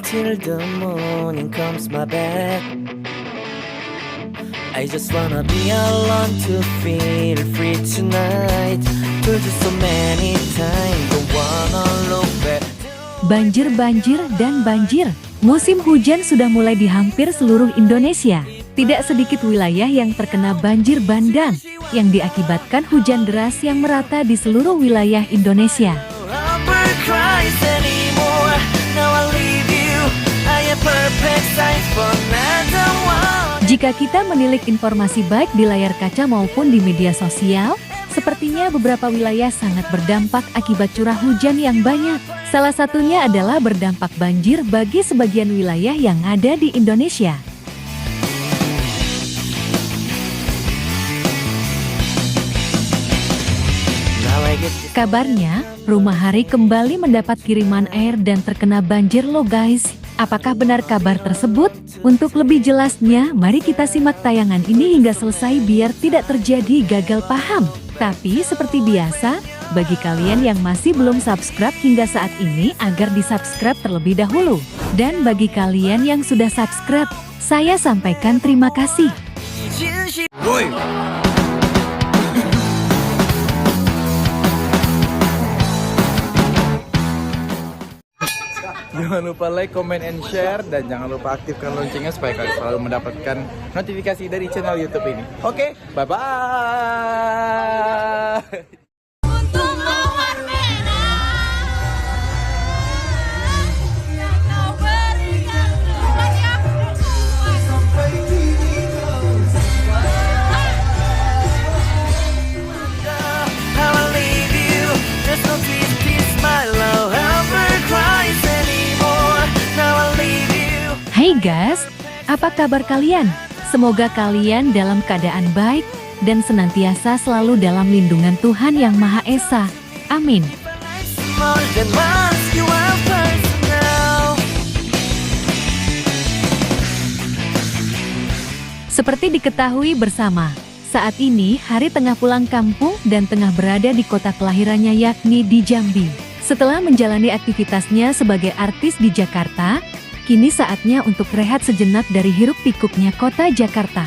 until the morning comes my bed. I just wanna be alone to feel free tonight. Told you so many times, don't wanna look back. Banjir dan banjir. Musim hujan sudah mulai di hampir seluruh Indonesia. Tidak sedikit wilayah yang terkena banjir bandang yang diakibatkan hujan deras yang merata di seluruh wilayah Indonesia. Jika kita menilik informasi baik di layar kaca maupun di media sosial, sepertinya beberapa wilayah sangat berdampak akibat curah hujan yang banyak. Salah satunya adalah berdampak banjir bagi sebagian wilayah yang ada di Indonesia. Kabarnya, Rumah Hari kembali mendapat kiriman air dan terkena banjir loh guys. Apakah benar kabar tersebut? Untuk lebih jelasnya, mari kita simak tayangan ini hingga selesai biar tidak terjadi gagal paham. Tapi seperti biasa, bagi kalian yang masih belum subscribe hingga saat ini agar di-subscribe terlebih dahulu. Dan bagi kalian yang sudah subscribe, saya sampaikan terima kasih. Jangan lupa like, comment, and share, dan jangan lupa aktifkan loncengnya supaya kalian selalu mendapatkan notifikasi dari channel YouTube ini. Oke, bye-bye. Hai guys, apa kabar kalian? Semoga kalian dalam keadaan baik dan senantiasa selalu dalam lindungan Tuhan Yang Maha Esa. Amin. Seperti diketahui bersama, saat ini Hari tengah pulang kampung dan tengah berada di kota kelahirannya yakni di Jambi. Setelah menjalani aktivitasnya sebagai artis di Jakarta, kini saatnya untuk rehat sejenak dari hiruk pikuknya kota Jakarta.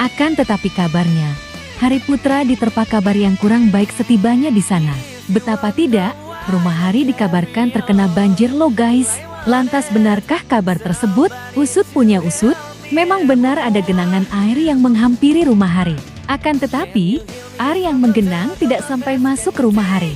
Akan tetapi kabarnya, Hari Putra diterpa kabar yang kurang baik setibanya di sana. Betapa tidak, Rumah Hari dikabarkan terkena banjir loh guys. Lantas benarkah kabar tersebut? Usut punya usut, memang benar ada genangan air yang menghampiri Rumah Hari. Akan tetapi, air yang menggenang tidak sampai masuk ke Rumah Hari.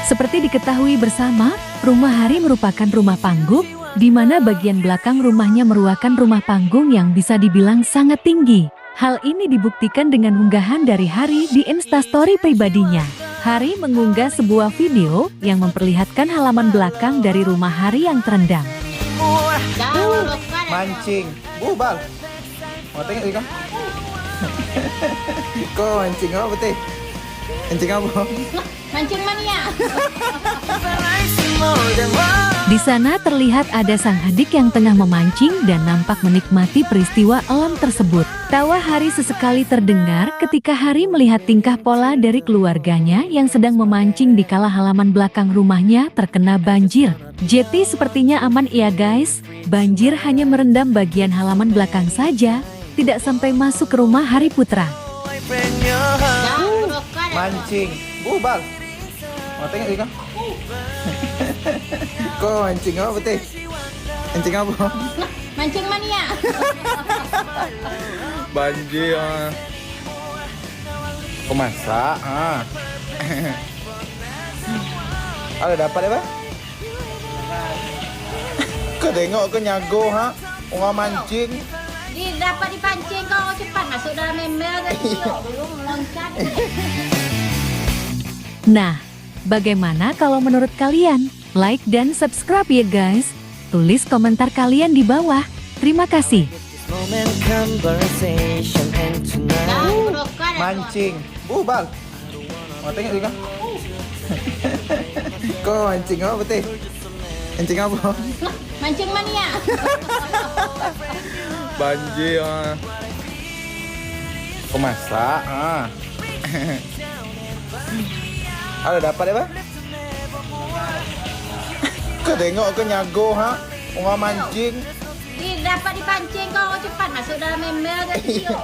Seperti diketahui bersama, Rumah Hari merupakan rumah panggung, di mana bagian belakang rumahnya merupakan rumah panggung yang bisa dibilang sangat tinggi. Hal ini dibuktikan dengan unggahan dari Hari di Instastory pribadinya. Hari mengunggah sebuah video yang memperlihatkan halaman belakang dari Rumah Hari yang terendam. Mancing, bal. Mau tengok ikan? Kau mancing apa betul? Mancing apa? Mancing mania. Di sana terlihat ada sang adik yang tengah memancing dan nampak menikmati peristiwa alam tersebut. Tawa Hari sesekali terdengar ketika Hari melihat tingkah pola dari keluarganya yang sedang memancing di kala halaman belakang rumahnya terkena banjir. Jeti sepertinya aman ya guys, banjir hanya merendam bagian halaman belakang saja, tidak sampai masuk ke Rumah Hari Putra. Mancing, bal. Mau tengok ikan? Kau mancing apa betul? Mancing apa? Mancing mania. Banjir. Kau masak? Ada dapat apa? Kau tengok kau nyago ha? Orang mancing. Dapat dipancing kau cepat masuk dalam ember dan belum meloncat. Nah, bagaimana kalau menurut kalian? Like dan subscribe ya guys. Tulis komentar kalian di bawah. Terima kasih. Mancing, bal. Mau tengok ikan? Kau mancing apa betul? Mancing apa? Mancing mania. banjir. Kau masak. Ada dapat ya, Pak? Kau tengok ke nyago, ha? Orang mancing. Ni dapat dipancing kau cepat masuk dalam ember dan siok.